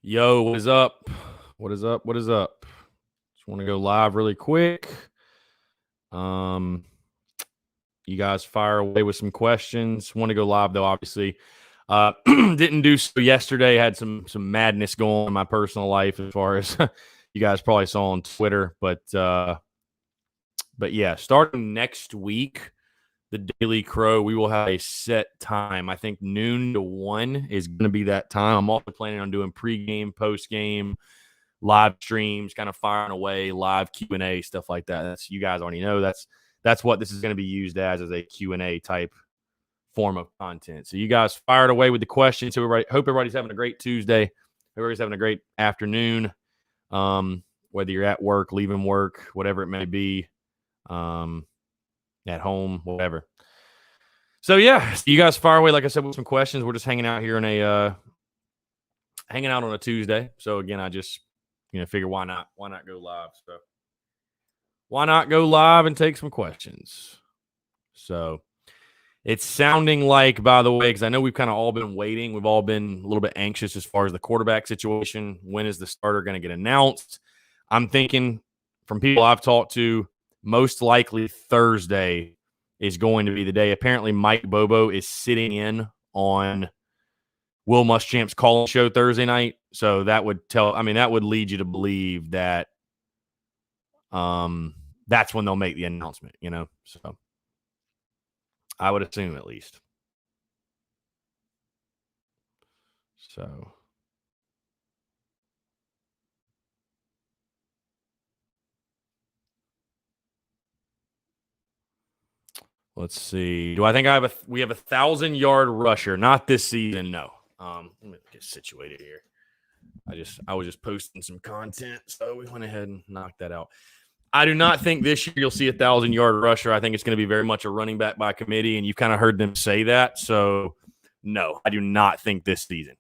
Yo, what is up? What is up? What is up? Just want to go live really quick. You guys fire away with some questions. Want to go live though, obviously. Didn't do so yesterday. Had some madness going on in my personal life as far as you guys probably saw on Twitter. But yeah, starting next week, the Daily Crow, we will have a set time. I think noon to 1 is going to be that time. I'm also planning on doing pregame, postgame, live streams, kind of firing away, live Q&A, stuff like that. That's, you guys already know that's what this is going to be used as a Q&A type form of content. So you guys fired away with the questions. So hope everybody's having a great Tuesday. Everybody's having a great afternoon, whether you're at work, leaving work, whatever it may be, at home, whatever. So yeah, you guys fire away, like I said, with some questions. We're just hanging out here hanging out on a Tuesday. So again, I just figure why not go live? So why not go live and take some questions? So it's sounding like, by the way, because I know we've kind of all been waiting. We've all been a little bit anxious as far as the quarterback situation. When is the starter going to get announced? I'm thinking from people I've talked to, most likely Thursday is going to be the day. Apparently, Mike Bobo is sitting in on Will Muschamp's call-in show Thursday night. So that would lead you to believe that that's when they'll make the announcement, So I would assume at least. So let's see. Do I think we have a 1,000-yard rusher? Not this season, no. Let me get situated here. I was just posting some content, so we went ahead and knocked that out. I do not think this year you'll see a 1,000-yard rusher. I think it's going to be very much a running back by committee, and you've kind of heard them say that. So, no, I do not think this season.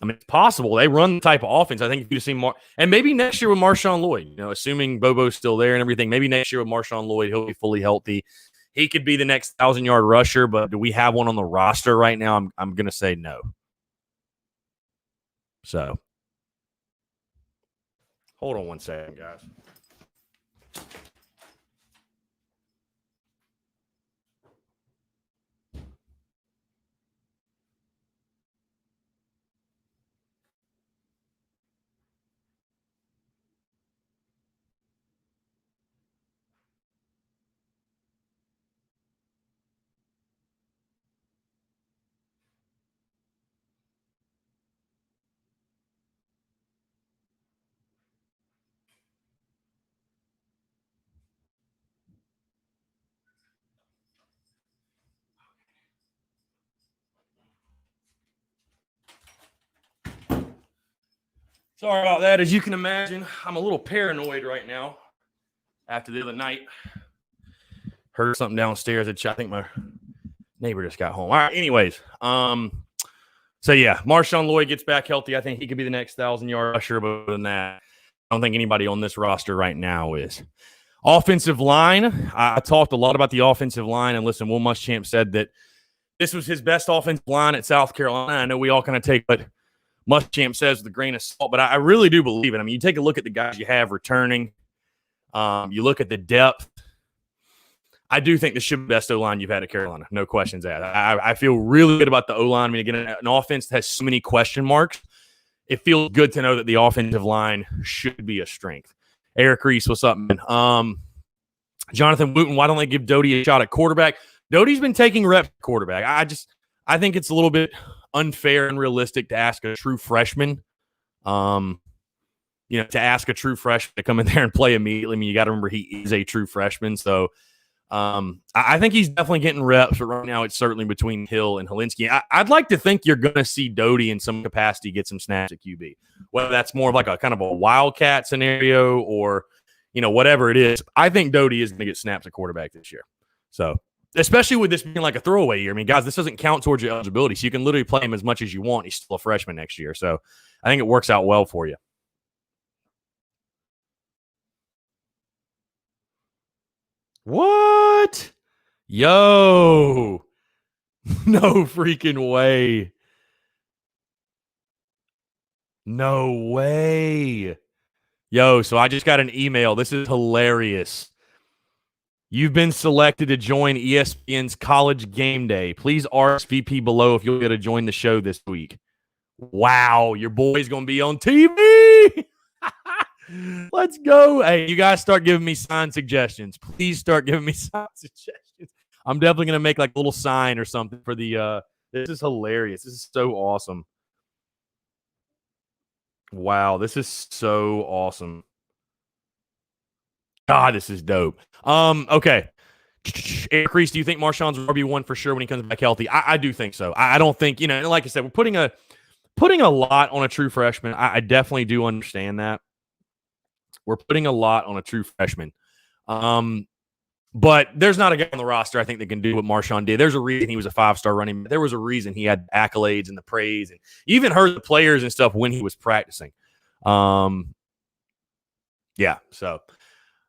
It's possible. They run the type of offense. I think if you've seen more, and maybe next year with Marshawn Lloyd, assuming Bobo's still there and everything, maybe next year with Marshawn Lloyd, he'll be fully healthy. He could be the next 1,000-yard rusher, but do we have one on the roster right now? I'm going to say no. So, hold on one second, guys. Sorry about that. As you can imagine, I'm a little paranoid right now after the other night. Heard something downstairs. I think my neighbor just got home. All right, anyways. So, yeah, Marshawn Lloyd gets back healthy. I think he could be the next 1,000-yard rusher, but other than that, I don't think anybody on this roster right now is. Offensive line, I talked a lot about the offensive line, and listen, Will Muschamp said that this was his best offensive line at South Carolina. I know we all kind of take what Muschamp says with a grain of salt, but I really do believe it. I mean, you take a look at the guys you have returning. You look at the depth. I do think this should be the best O-line you've had at Carolina. No questions asked. I feel really good about the O-line. I mean, again, an offense that has so many question marks, it feels good to know that the offensive line should be a strength. Eric Reese, what's up, man? Jonathan Wooten, why don't they give Doty a shot at quarterback? Doty's been taking reps at quarterback. I think it's a little bit unfair and realistic to ask a true freshman, to ask a true freshman to come in there and play immediately. I mean, you got to remember he is a true freshman. So I think he's definitely getting reps, but right now it's certainly between Hill and Helinski. I'd like to think you're going to see Doty in some capacity get some snaps at QB, whether that's more of like a kind of a wildcat scenario or, whatever it is. I think Doty is going to get snaps at quarterback this year. So, especially with this being like a throwaway year. I mean, guys, this doesn't count towards your eligibility, so you can literally play him as much as you want. He's still a freshman next year. So, I think it works out well for you. What? Yo. No freaking way. No way. Yo, so I just got an email. This is hilarious. You've been selected to join ESPN's College Game Day. Please RSVP below if you'll get to join the show this week. Wow, your boy's going to be on TV. Let's go. Hey, you guys start giving me sign suggestions. Please start giving me sign suggestions. I'm definitely going to make like a little sign or something for the this is hilarious. This is so awesome. Wow, this is so awesome. God, this is dope. Okay. Eric Reese, do you think Marshawn's RB1 for sure when he comes back healthy? I do think so. I don't think, like I said, we're putting a lot on a true freshman. I definitely do understand that. We're putting a lot on a true freshman. But there's not a guy on the roster, I think, that can do what Marshawn did. There's a reason he was a 5-star running back. There was a reason he had accolades and the praise. And you even heard the players and stuff when he was practicing. Yeah, so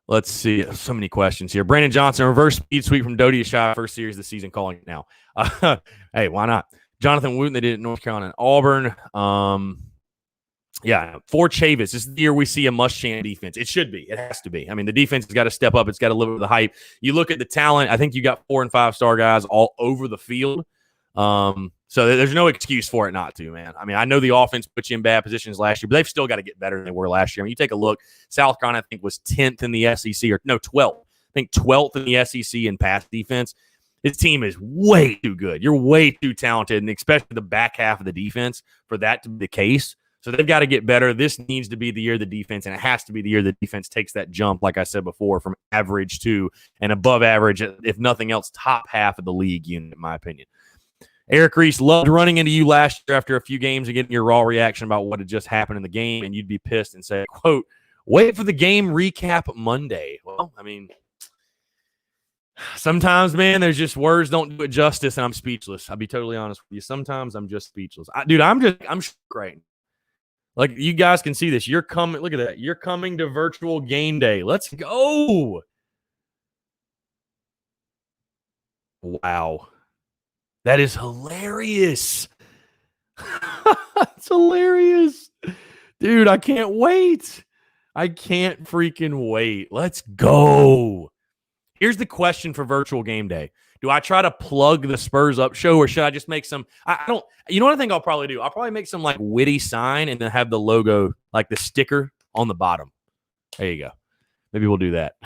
let's see. So many questions here. Brandon Johnson, reverse speed sweep from Doty to Shy, first series of the season, calling it now. Hey, why not? Jonathan Wooten, they did it in North Carolina and Auburn. Yeah, for Chavis, this is the year we see a Muschamp defense. It should be. It has to be. I mean, the defense has got to step up. It's got to live with the hype. You look at the talent. I think you got 4- and 5-star guys all over the field. So there's no excuse for it not to, man. I mean, I know the offense put you in bad positions last year, but they've still got to get better than they were last year. I mean, you take a look. South Carolina, I think, was 10th in the SEC, or no, 12th. I think 12th in the SEC in pass defense. His team is way too good. You're way too talented, and especially the back half of the defense for that to be the case. So they've got to get better. This needs to be the year the defense, and it has to be the year the defense takes that jump, like I said before, from average to and above average, if nothing else, top half of the league unit, in my opinion. Eric Reese, loved running into you last year after a few games and getting your raw reaction about what had just happened in the game, and you'd be pissed and say, quote, wait for the game recap Monday. Well, I mean, sometimes, man, there's just words don't do it justice, and I'm speechless. I'll be totally honest with you. Sometimes I'm just speechless. I'm great. Like, you guys can see this. You're coming. Look at that. You're coming to virtual game day. Let's go. Wow. That is hilarious. It's hilarious. Dude, I can't wait. I can't freaking wait. Let's go. Here's the question for virtual game day. Do I try to plug the Spurs Up show, or should I just make some? I don't. You know what I think I'll probably do? I'll probably make some like witty sign and then have the logo, like the sticker on the bottom. There you go. Maybe we'll do that.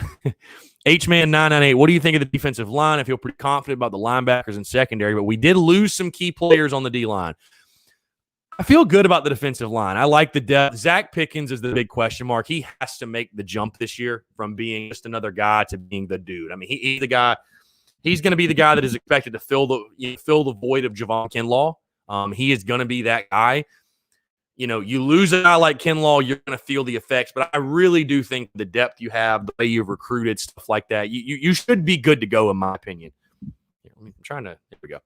H-Man998, what do you think of the defensive line? I feel pretty confident about the linebackers and secondary, but we did lose some key players on the D-line. I feel good about the defensive line. I like the depth. Zach Pickens is the big question mark. He has to make the jump this year from being just another guy to being the dude. I mean, he's the guy. He's going to be the guy that is expected to fill the void of Javon Kinlaw. He is going to be that guy. You know, you lose a guy like Kinlaw, you're going to feel the effects. But I really do think the depth you have, the way you've recruited, stuff like that, you should be good to go, in my opinion. I'm trying to – here we go.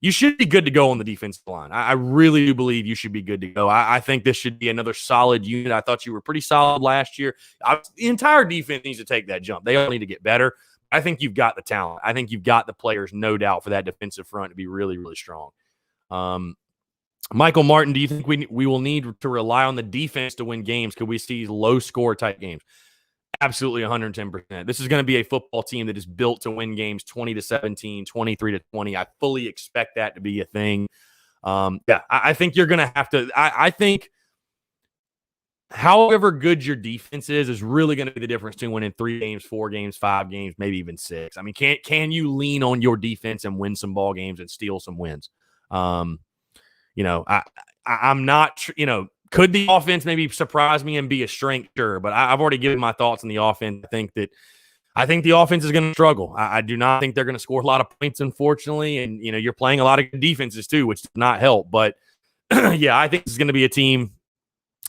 You should be good to go on the defensive line. I really do believe you should be good to go. I think this should be another solid unit. I thought you were pretty solid last year. The entire defense needs to take that jump. They all need to get better. I think you've got the talent. I think you've got the players, no doubt, for that defensive front to be really, really strong. Michael Martin, do you think we will need to rely on the defense to win games? Could we see low-score type games? Absolutely 110%. This is going to be a football team that is built to win games 20-17, 23-20. I fully expect that to be a thing. I think you're going to have to – I think however good your defense is really going to be the difference between winning 3 games, 4 games, 5 games, maybe even 6. I mean, can you lean on your defense and win some ball games and steal some wins? I'm not – could the offense maybe surprise me and be a strength? Sure, but I've already given my thoughts on the offense. I think the offense is going to struggle. I do not think they're going to score a lot of points, unfortunately. And, you're playing a lot of defenses too, which does not help. But, yeah, I think this is going to be a team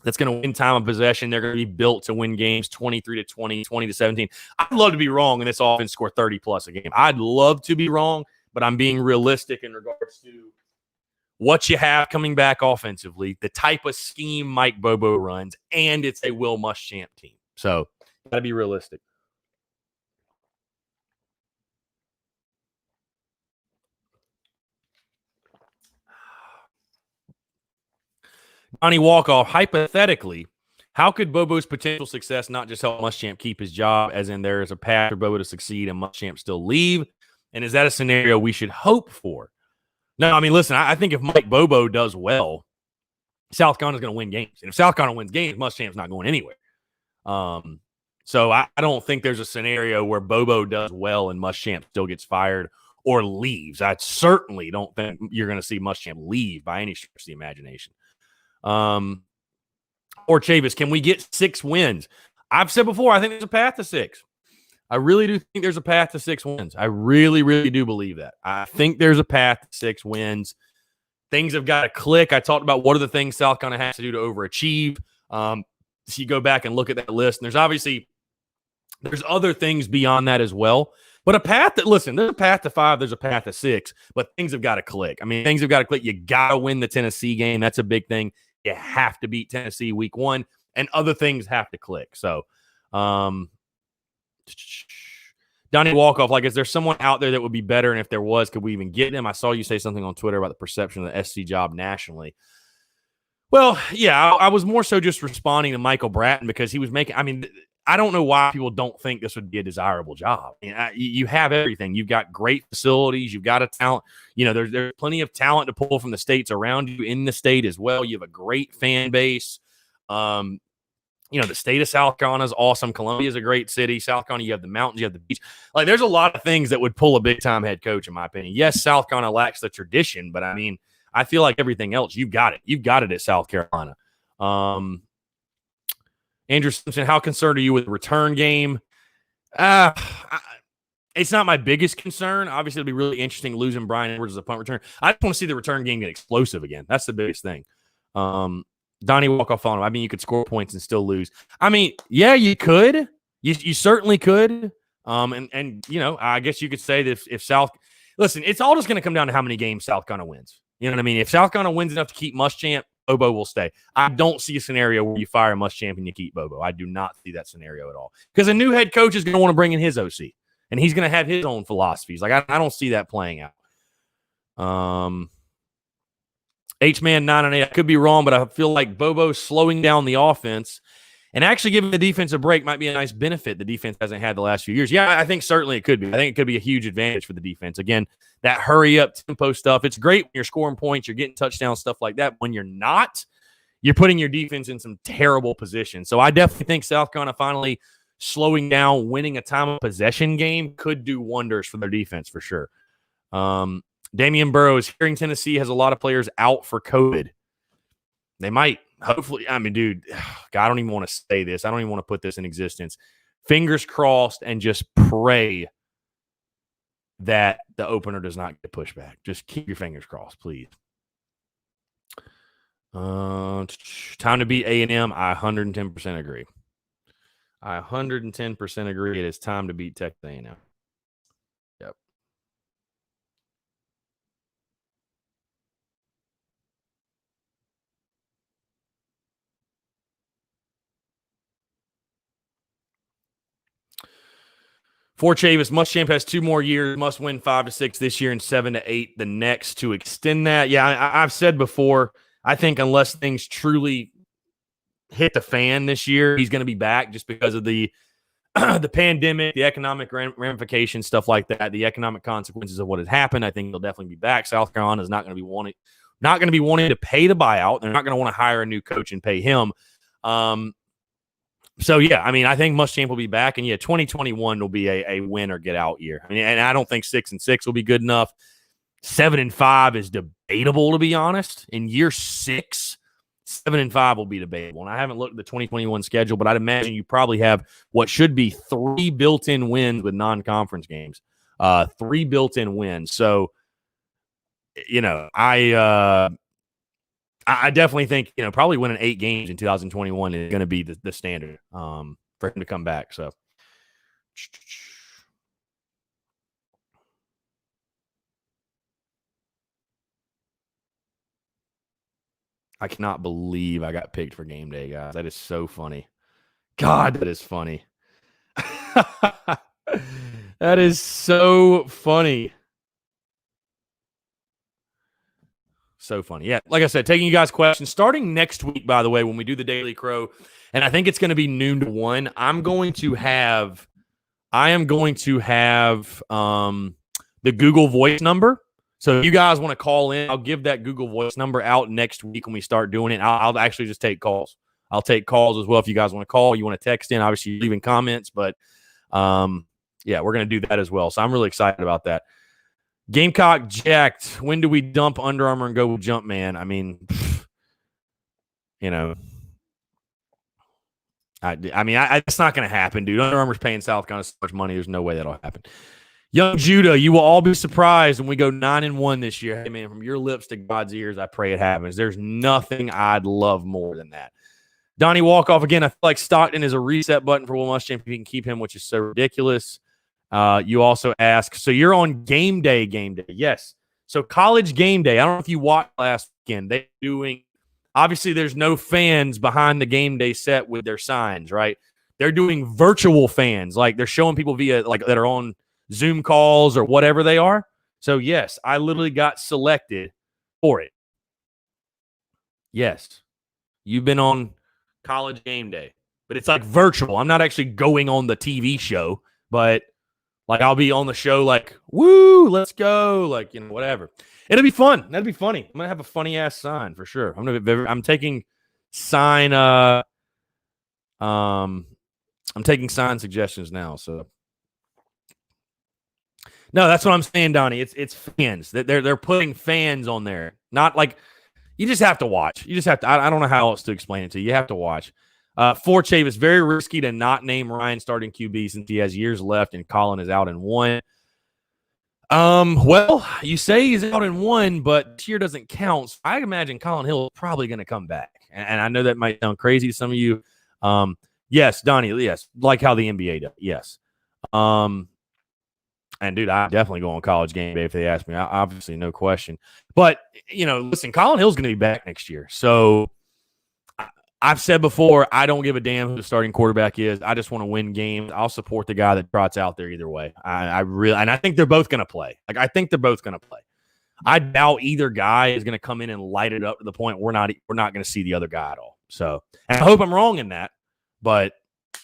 that's going to win time of possession. They're going to be built to win games 23-20, 20-17. I'd love to be wrong and this offense score 30-plus a game. I'd love to be wrong, but I'm being realistic in regards to what you have coming back offensively, the type of scheme Mike Bobo runs, and it's a Will Muschamp team. So, got to be realistic. Donnie Walkoff, hypothetically, how could Bobo's potential success not just help Muschamp keep his job, as in there is a path for Bobo to succeed and Muschamp still leave? And is that a scenario we should hope for? No, I mean, listen, I think if Mike Bobo does well, South Carolina's going to win games. And if South Carolina wins games, Muschamp's not going anywhere. So I don't think there's a scenario where Bobo does well and Muschamp still gets fired or leaves. I certainly don't think you're going to see Muschamp leave by any stretch of the imagination. Or Chavis, can we get 6 wins? I've said before, I think there's a path to 6. I really do think there's a path to 6 wins. I really, really do believe that. I think there's a path to 6 wins. Things have got to click. I talked about what are the things South Carolina has to do to overachieve. So you go back and look at that list, and there's other things beyond that as well. But a path that, listen, there's a path to 5, there's a path to 6, but things have got to click. I mean, things have got to click. You got to win the Tennessee game. That's a big thing. You have to beat Tennessee week 1, and other things have to click. So, Donnie Walkoff, like, is there someone out there that would be better? And if there was, could we even get him? I saw you say something on Twitter about the perception of the SC job nationally. Well, yeah, I was more so just responding to Michael Bratton because he was making – I mean, I don't know why people don't think this would be a desirable job. I mean, you have everything. You've got great facilities. You've got a talent. You know, there's plenty of talent to pull from the states around you in the state as well. You have a great fan base. You know, the state of South Carolina is awesome. Columbia is a great city. South Carolina, you have the mountains, you have the beach. Like, there's a lot of things that would pull a big-time head coach, in my opinion. Yes, South Carolina lacks the tradition, but, I mean, I feel like everything else, you've got it. You've got it at South Carolina. Andrew Simpson, how concerned are you with the return game? It's not my biggest concern. Obviously, it'll be really interesting losing Brian Edwards as a punt return. I just want to see the return game get explosive again. That's the biggest thing. Donnie Walkoff on him. I mean, you could score points and still lose. I mean, yeah, you could. You certainly could. And you know, I guess you could say that if South – listen, it's all just going to come down to how many games South Carolina wins. You know what I mean? If South Carolina wins enough to keep Muschamp, Bobo will stay. I don't see a scenario where you fire Muschamp and you keep Bobo. I do not see that scenario at all. Because a new head coach is going to want to bring in his OC. And he's going to have his own philosophies. Like, I don't see that playing out. H-Man 9-8. I could be wrong, but I feel like Bobo slowing down the offense and actually giving the defense a break might be a nice benefit the defense hasn't had the last few years. Yeah, I think certainly it could be. I think it could be a huge advantage for the defense. Again, that hurry-up tempo stuff, it's great when you're scoring points, you're getting touchdowns, stuff like that. When you're not, you're putting your defense in some terrible positions. So I definitely think South Carolina finally slowing down, winning a time of possession game could do wonders for their defense for sure. Damian Burrows, hearing Tennessee has a lot of players out for COVID. They might. Hopefully, I mean, dude, God, I don't even want to say this. I don't even want to put this in existence. Fingers crossed and just pray that the opener does not get pushed back. Just keep your fingers crossed, please. Time to beat A&M. I 110% agree. I 110% agree. It is time to beat Texas A&M. Yep. For Chavis, Muschamp has 2 more years, must win 5 to 6 this year and 7 to 8 the next to extend that. Yeah, I've said before, I think unless things truly hit the fan this year, he's going to be back just because of the pandemic, the economic ramifications, stuff like that, the economic consequences of what has happened. I think he'll definitely be back. South Carolina is not going to be wanting to pay the buyout. They're not going to want to hire a new coach and pay him. So, yeah, I mean, I think Muschamp will be back. And, yeah, 2021 will be a win or get out year. I mean, and I don't think 6-6 will be good enough. 7-5 is debatable, to be honest. In year 6, 7-5 will be debatable. And I haven't looked at the 2021 schedule, but I'd imagine you probably have what should be 3 built-in wins with non-conference games. 3 built-in wins. So, you know, I definitely think, you know, probably winning 8 games in 2021 is going to be the standard for him to come back. So, I cannot believe I got picked for game day, guys. That is so funny. God, that is funny. That is so funny. So funny. Yeah, like I said, taking you guys' questions. Starting next week, by the way, when we do the Daily Crow, and I think it's going to be noon to 1, I am going to have the Google Voice number. So if you guys want to call in, I'll give that Google Voice number out next week when we start doing it. I'll actually just take calls. I'll take calls as well if you guys want to call. You want to text in, obviously leaving comments, but yeah, we're going to do that as well. So I'm really excited about that. Gamecock jacked. When do we dump Under Armour and go with Jumpman? I mean, you know, it's not going to happen, dude. Under Armour's paying South Carolina so much money. There's no way that'll happen. Young Judah, you will all be surprised when we go 9-1 this year. Hey, man, from your lips to God's ears, I pray it happens. There's nothing I'd love more than that. Donnie Walkoff, again, I feel like Stockton is a reset button for Will Muschamp if you can keep him, which is so ridiculous. You also ask, so you're on game day. Yes. So college game day. I don't know if you watched last weekend. They're doing, obviously there's no fans behind the game day set with their signs, right? They're doing virtual fans. Like they're showing people via like that are on Zoom calls or whatever they are. So yes, I literally got selected for it. Yes. You've been on college game day, but it's like virtual. I'm not actually going on the TV show, but like I'll be on the show like, woo, let's go. Like, you know, whatever. It'll be fun. That'll be funny. I'm going to have a funny ass sign for sure. I'm taking sign, I'm taking sign suggestions now. So no, that's what I'm saying, Donnie. It's fans. They're putting fans on there. Not like you just have to watch. You just have to. I don't know how else to explain it to you. You have to watch. For Chavis, it's very risky to not name Ryan starting QB since he has years left and Colin is out in 1. Well, you say he's out in 1, but this year doesn't count. So I imagine Colin Hill is probably going to come back. And I know that might sound crazy to some of you. Yes, Donnie. Yes, like how the NBA does. Yes. And, dude, I definitely go on college game day if they ask me. Obviously, no question. But, you know, listen, Colin Hill's going to be back next year. So I've said before, I don't give a damn who the starting quarterback is. I just want to win games. I'll support the guy that trots out there either way. I think they're both going to play. Like, I think they're both going to play. I doubt either guy is going to come in and light it up to the point we're not going to see the other guy at all. So, and I hope I'm wrong in that. But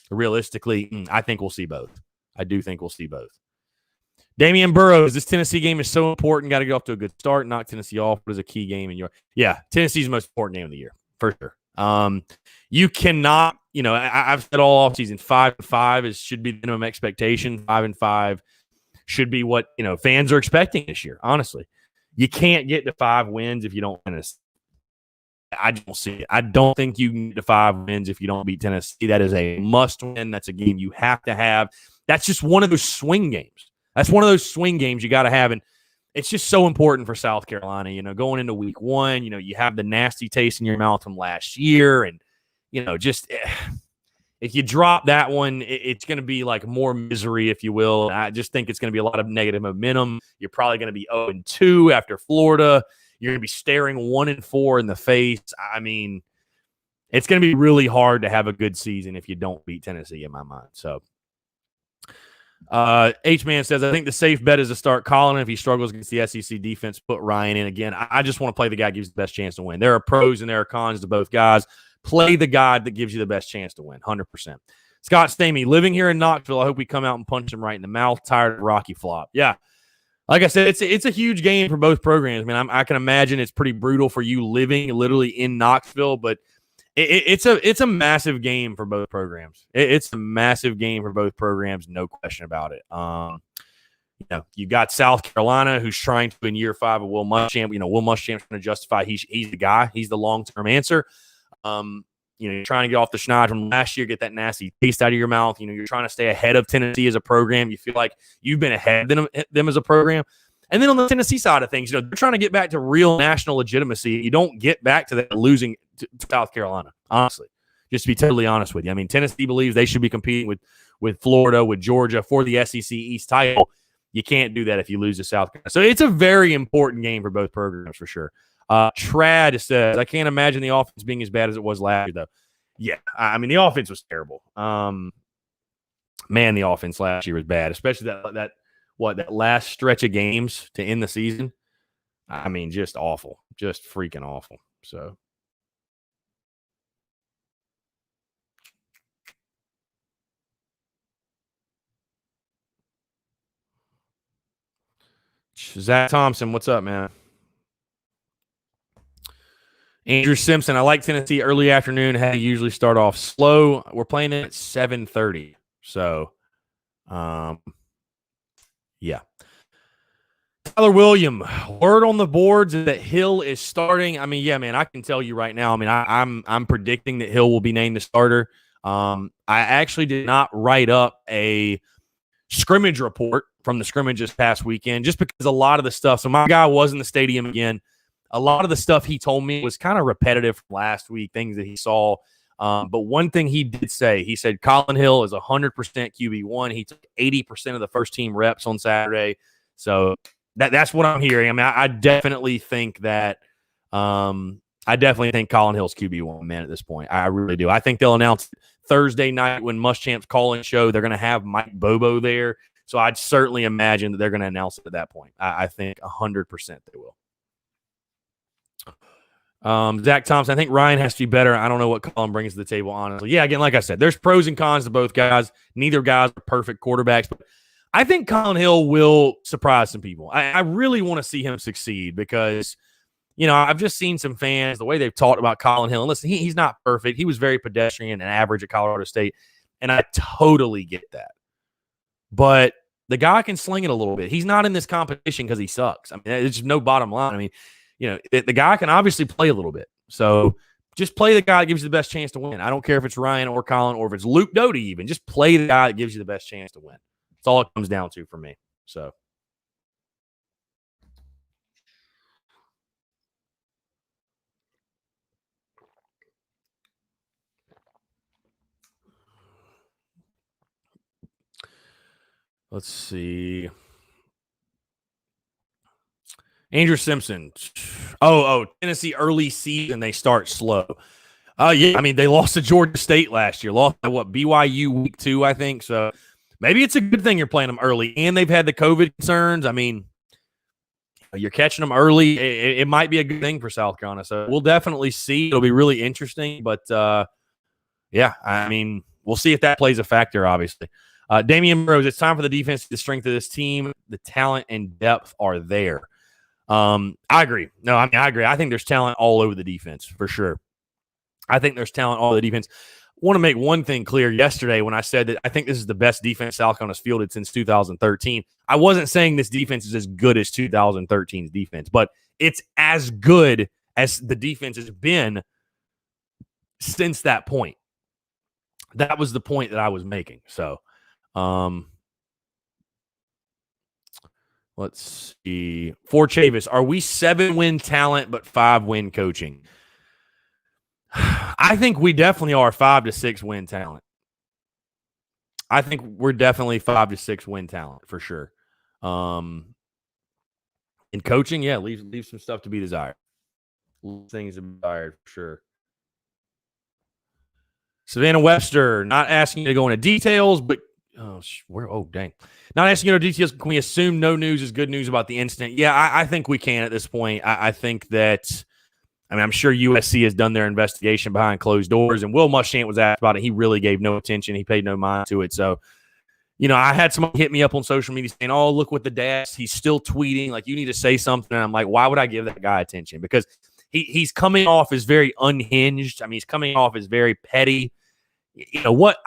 realistically, I think we'll see both. I do think we'll see both. Damian Burrows, this Tennessee game is so important. Got to get off to a good start. Knock Tennessee off. What is a key game in your? Yeah, Tennessee's the most important game of the year for sure. You cannot. You know, I've said all offseason 5-5 should be the minimum expectation. 5-5 should be what fans are expecting this year. Honestly, you can't get to 5 wins if you don't win. I don't see it. I don't think you can get to 5 wins if you don't beat Tennessee. That is a must win. That's a game you have to have. That's just one of those swing games. That's one of those swing games you got to have. And it's just so important for South Carolina, going into week 1, you have the nasty taste in your mouth from last year. And, just if you drop that one, it's going to be like more misery, if you will. I just think it's going to be a lot of negative momentum. You're probably going to be 0-2 after Florida. You're going to be staring 1-4 in the face. I mean, it's going to be really hard to have a good season if you don't beat Tennessee in my mind. So, H-Man says, I think the safe bet is to start Colin. If he struggles against the SEC defense, put Ryan in again. I just want to play the guy who gives the best chance to win. There are pros and there are cons to both guys. Play the guy that gives you the best chance to win, 100%. Scott Stamey, living here in Knoxville, I hope we come out and punch him right in the mouth. Tired of Rocky Flop. Yeah. Like I said, it's a huge game for both programs. I mean, I can imagine it's pretty brutal for you living literally in Knoxville, but it's a massive game for both programs. It's a massive game for both programs, no question about it. You got South Carolina, who's trying to, in year 5 of Will Muschamp. Will Muschamp's going to justify he's the guy. He's the long-term answer. You're trying to get off the schneid from last year, get that nasty taste out of your mouth. You're trying to stay ahead of Tennessee as a program. You feel like you've been ahead of them as a program. And then on the Tennessee side of things, they're trying to get back to real national legitimacy. You don't get back to that losing to South Carolina, honestly, just to be totally honest with you. I mean, Tennessee believes they should be competing with Florida, with Georgia for the SEC East title. You can't do that if you lose to South Carolina. So it's a very important game for both programs for sure. Trad says, I can't imagine the offense being as bad as it was last year, though. Yeah, I mean, the offense was terrible. Man, the offense last year was bad, especially that last stretch of games to end the season. I mean, just awful, just freaking awful. So. Zach Thompson, what's up, man? Andrew Simpson, I like Tennessee early afternoon. How you usually start off slow. We're playing it at 7:30. So, yeah. Tyler William, word on the boards that Hill is starting. I mean, yeah, man, I can tell you right now. I mean, I'm predicting that Hill will be named the starter. I actually did not write up a scrimmage report from the scrimmage this past weekend, just because a lot of the stuff. So my guy was in the stadium again. A lot of the stuff he told me was kind of repetitive from last week, things that he saw. But one thing he did say, he said Colin Hill is 100% QB1. He took 80% of the first team reps on Saturday. So that's what I'm hearing. I mean, I definitely think that Colin Hill's QB1, man, at this point. I really do. I think they'll announce Thursday night when Muschamp's call-in show. They're going to have Mike Bobo there. So I'd certainly imagine that they're going to announce it at that point. I think 100% they will. Zach Thompson, I think Ryan has to be better. I don't know what Colin brings to the table, honestly. Yeah, again, like I said, there's pros and cons to both guys. Neither guys are perfect quarterbacks, but I think Colin Hill will surprise some people. I really want to see him succeed because, you know, I've just seen some fans, the way they've talked about Colin Hill. And listen, he's not perfect. He was very pedestrian and average at Colorado State, and I totally get that. But the guy can sling it a little bit. He's not in this competition because he sucks. I mean, there's no bottom line. I mean, you know, the guy can obviously play a little bit. So just play the guy that gives you the best chance to win. I don't care if it's Ryan or Colin or if it's Luke Doty even. Just play the guy that gives you the best chance to win. That's all it comes down to for me. So. Let's see. Andrew Simpson. Tennessee early season, they start slow. Yeah, I mean, they lost to Georgia State last year. Lost to BYU week 2, I think. So maybe it's a good thing you're playing them early. And they've had the COVID concerns. I mean, you're catching them early. It might be a good thing for South Carolina. So we'll definitely see. It'll be really interesting. But, yeah, I mean, we'll see if that plays a factor, obviously. Damian Rhodes, it's time for the defense. The strength of this team, the talent and depth are there. I agree. No, I mean, I agree. I think there's talent all over the defense for sure. I think there's talent all over the defense. I want to make one thing clear. Yesterday, when I said that I think this is the best defense South Carolina's fielded since 2013, I wasn't saying this defense is as good as 2013's defense, but it's as good as the defense has been since that point. That was the point that I was making. So, let's see. For Chavis, are we 7-win talent but 5-win coaching? I think we definitely are 5 to 6 win talent. I think we're definitely 5 to 6 win talent for sure. In coaching, yeah, leave some stuff to be desired. Things to be desired for sure. Savannah Webster, not asking you to go into details, but dang. Not asking you to details. Can we assume no news is good news about the incident? Yeah, I think we can at this point. I think that, I mean, I'm sure USC has done their investigation behind closed doors, and Will Muschamp was asked about it. He really gave no attention. He paid no mind to it. So, you know, I had someone hit me up on social media saying, oh, look what the dad's. He's still tweeting. Like, you need to say something. And I'm like, why would I give that guy attention? Because he's coming off as very unhinged. I mean, he's coming off as very petty. You know, what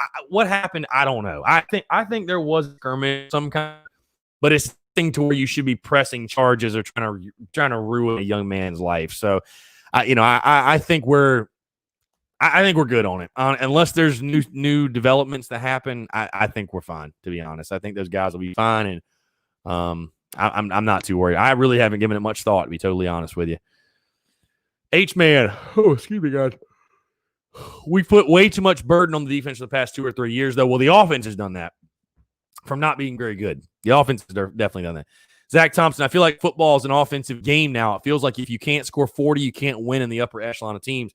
happened, I don't know. I think there was a skirmish some kind, but it's thing to where you should be pressing charges or trying to ruin a young man's life. So, I think we're good on it. Unless there's new developments that happen, I think we're fine. To be honest, I think those guys will be fine, and I'm not too worried. I really haven't given it much thought, to be totally honest with you. H-Man, excuse me, guys. We put way too much burden on the defense for the past 2 or 3 years, though. Well, the offense has done that from not being very good. The offense has definitely done that. Zach Thompson, I feel like football is an offensive game now. It feels like if you can't score 40, you can't win in the upper echelon of teams.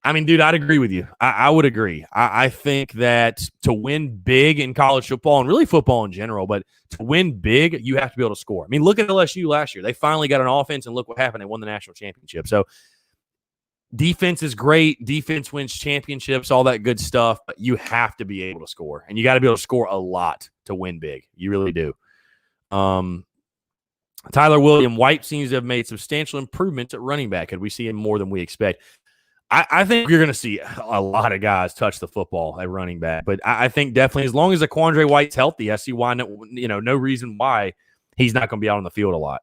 I mean, dude, I'd agree with you. I would agree. I think that to win big in college football and really football in general, but to win big, you have to be able to score. I mean, look at LSU last year. They finally got an offense, and look what happened. They won the national championship. So defense is great. Defense wins championships, all that good stuff, but you have to be able to score, and you got to be able to score a lot to win big. You really do. Tyler William White seems to have made substantial improvements at running back. Could we see him more than we expect? I think you're going to see a lot of guys touch the football at running back, but I think definitely as long as Aquandre White's healthy, I see why no reason why he's not going to be out on the field a lot.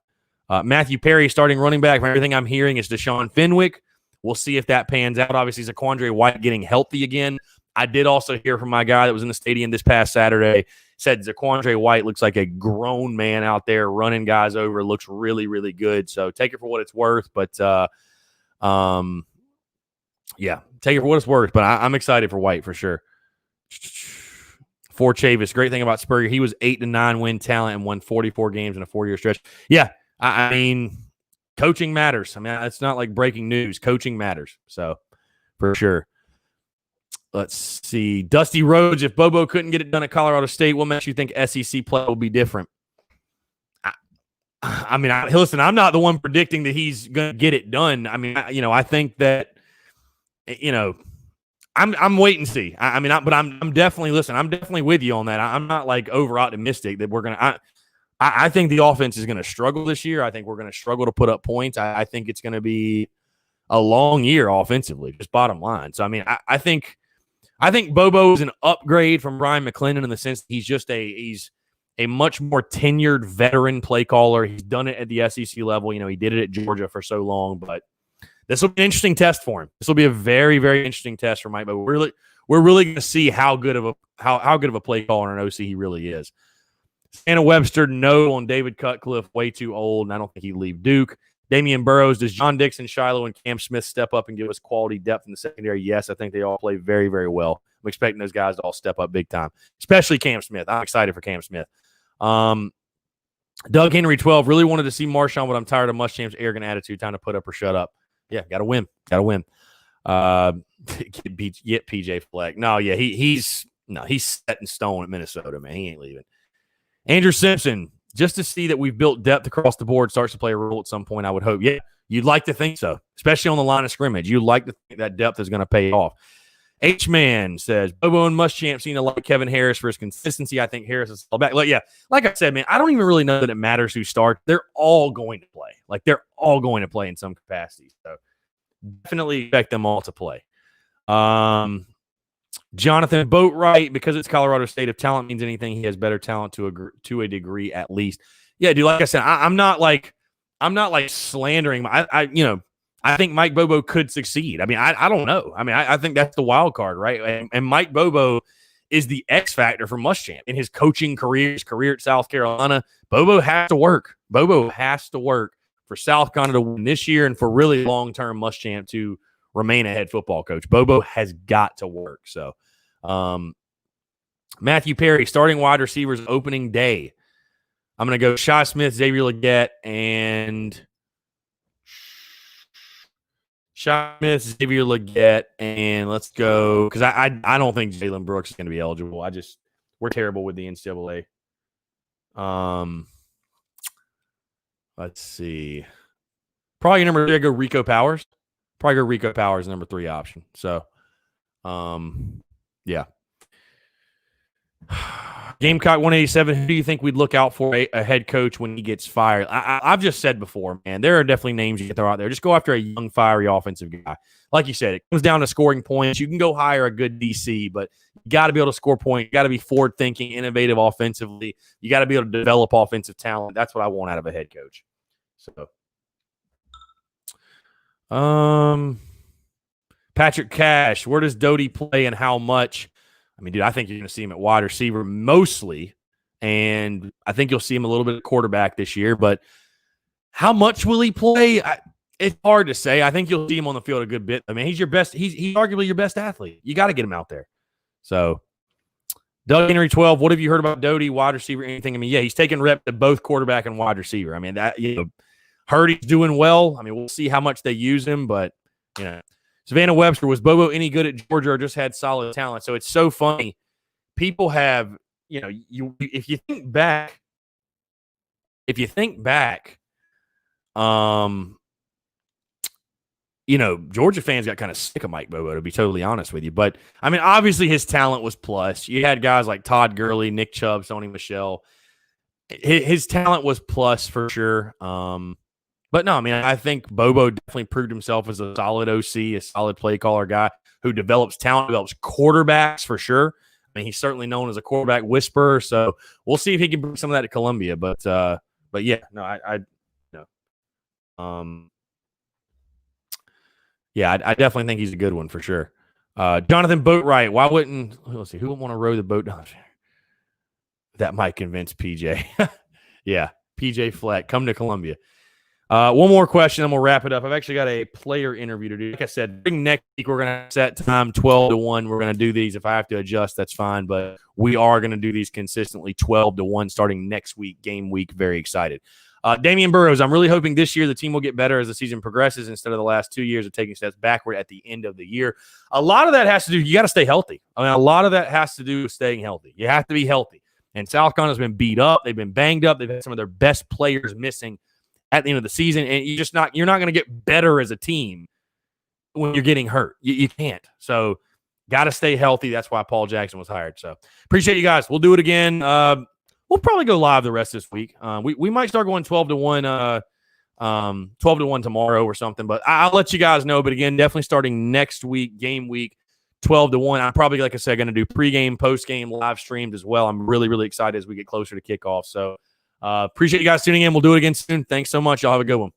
Matthew Perry starting running back. From everything I'm hearing is Deshaun Fenwick. We'll see if that pans out. Obviously, is Aquandre White getting healthy again? I did also hear from my guy that was in the stadium this past Saturday. Said Zaquandre White looks like a grown man out there running guys over. Looks really, really good. So take it for what it's worth. But yeah, take it for what it's worth. But I'm excited for White for sure. For Chavis, great thing about Spurrier, he was 8-9 win talent and won 44 games in a 4-year stretch. Yeah, I mean, coaching matters. I mean, it's not like breaking news. Coaching matters. So for sure. Let's see. Dusty Rhodes, if Bobo couldn't get it done at Colorado State, what makes you think SEC play will be different? I mean, listen, I'm not the one predicting that he's going to get it done. I mean, I think that, I'm waiting to see. I'm definitely, I'm definitely with you on that. I'm not like over optimistic that we're going to, I think the offense is going to struggle this year. I think we're going to struggle to put up points. I think it's going to be a long year offensively, just bottom line. So, I mean, I think Bobo is an upgrade from Brian McClendon in the sense that he's a much more tenured veteran play caller. He's done it at the SEC level. He did it at Georgia for so long, but this will be an interesting test for him. This will be a very, very interesting test for Mike Bobo. We're really going to see how good of a play caller and OC he really is. Santa Webster, no on David Cutcliffe, way too old, and I don't think he'd leave Duke. Damian Burrows, does John Dixon, Shiloh, and Cam Smith step up and give us quality depth in the secondary? Yes, I think they all play very, very well. I'm expecting those guys to all step up big time, especially Cam Smith. I'm excited for Cam Smith. Doug Henry, 12, really wanted to see Marshawn, but I'm tired of Muschamp's arrogant attitude. Time to put up or shut up. Yeah, got to win. Get PJ Fleck. No, yeah, he's set in stone at Minnesota, man. He ain't leaving. Andrew Simpson, just to see that we've built depth across the board starts to play a role at some point, I would hope. Yeah, you'd like to think so, especially on the line of scrimmage. You'd like to think that depth is going to pay off. H-Man says, Bobo and Muschamp seem to like Kevin Harris for his consistency. I think Harris is all back. Like I said, man, I don't even really know that it matters who starts. They're all going to play. They're all going to play in some capacity. So definitely expect them all to play. Jonathan Boatwright, because it's Colorado State, if talent means anything, he has better talent to a degree at least. Yeah, dude, like I said, I'm not slandering. I think Mike Bobo could succeed. I mean, I don't know. I mean, I think that's the wild card, right? And Mike Bobo is the X factor for Muschamp in his coaching career, his career at South Carolina. Bobo has to work. Bobo has to work for South Carolina to win this year and for really long-term Muschamp to remain a head football coach. Bobo has got to work. So, Matthew Perry, starting wide receivers opening day. I'm going to go Shi Smith, Xavier Legette, and and let's go because I don't think Jalen Brooks is going to be eligible. We're terrible with the NCAA. Let's see. Probably number 3, I go Rico Powers. Probably go Rico Powers, number 3 option. So, yeah. Gamecock 187, who do you think we'd look out for a head coach when he gets fired? I've just said before, man, there are definitely names you can throw out there. Just go after a young, fiery offensive guy. Like you said, it comes down to scoring points. You can go hire a good DC, but you got to be able to score points. You got to be forward-thinking, innovative offensively. You got to be able to develop offensive talent. That's what I want out of a head coach. So, Patrick Cash, where does Doty play and how much? I mean, dude, I think you're going to see him at wide receiver mostly, and I think you'll see him a little bit at quarterback this year. But how much will he play? It's hard to say. I think you'll see him on the field a good bit. I mean, he's your best. He's arguably your best athlete. You got to get him out there. So, Doug Henry 12. What have you heard about Doty, wide receiver, anything? I mean, yeah, he's taking reps at both quarterback and wide receiver. I mean, that heard he's doing well. I mean, we'll see how much they use him, but Savannah Webster, was Bobo any good at Georgia or just had solid talent? So it's so funny. People have, if you think back, Georgia fans got kind of sick of Mike Bobo, to be totally honest with you. But, I mean, obviously his talent was plus. You had guys like Todd Gurley, Nick Chubb, Sony Michel. His talent was plus for sure. But no, I mean, I think Bobo definitely proved himself as a solid OC, a solid play caller guy who develops talent, develops quarterbacks for sure. I mean, he's certainly known as a quarterback whisperer. So we'll see if he can bring some of that to Columbia. But yeah, no, I definitely think he's a good one for sure. Jonathan Boatwright, why wouldn't – let's see, who would want to row the boat down there? That might convince PJ. Yeah, PJ Fleck, come to Columbia. One more question, and we'll wrap it up. I've actually got a player interview to do. Like I said, next week we're going to set time 12 to 1. We're going to do these. If I have to adjust, that's fine. But we are going to do these consistently 12 to 1 starting next week, game week. Very excited. Damian Burrows, I'm really hoping this year the team will get better as the season progresses instead of the last 2 years of taking steps backward at the end of the year. A lot of that has to do – you got to stay healthy. I mean, a lot of that has to do with staying healthy. You have to be healthy. And South Carolina's been beat up. They've been banged up. They've had some of their best players missing at the end of the season. And you're not going to get better as a team when you're getting hurt. You can't. So got to stay healthy. That's why Paul Jackson was hired. So appreciate you guys. We'll do it again. We'll probably go live the rest of this week. We might start going 12 to 1, 12 to 1 tomorrow or something, but I'll let you guys know. But again, definitely starting next week, game week, 12 to 1. I'm probably, like I said, going to do pregame, postgame, live streams as well. I'm really, really excited as we get closer to kickoff. So appreciate you guys tuning in. We'll do it again soon. Thanks so much. Y'all have a good one.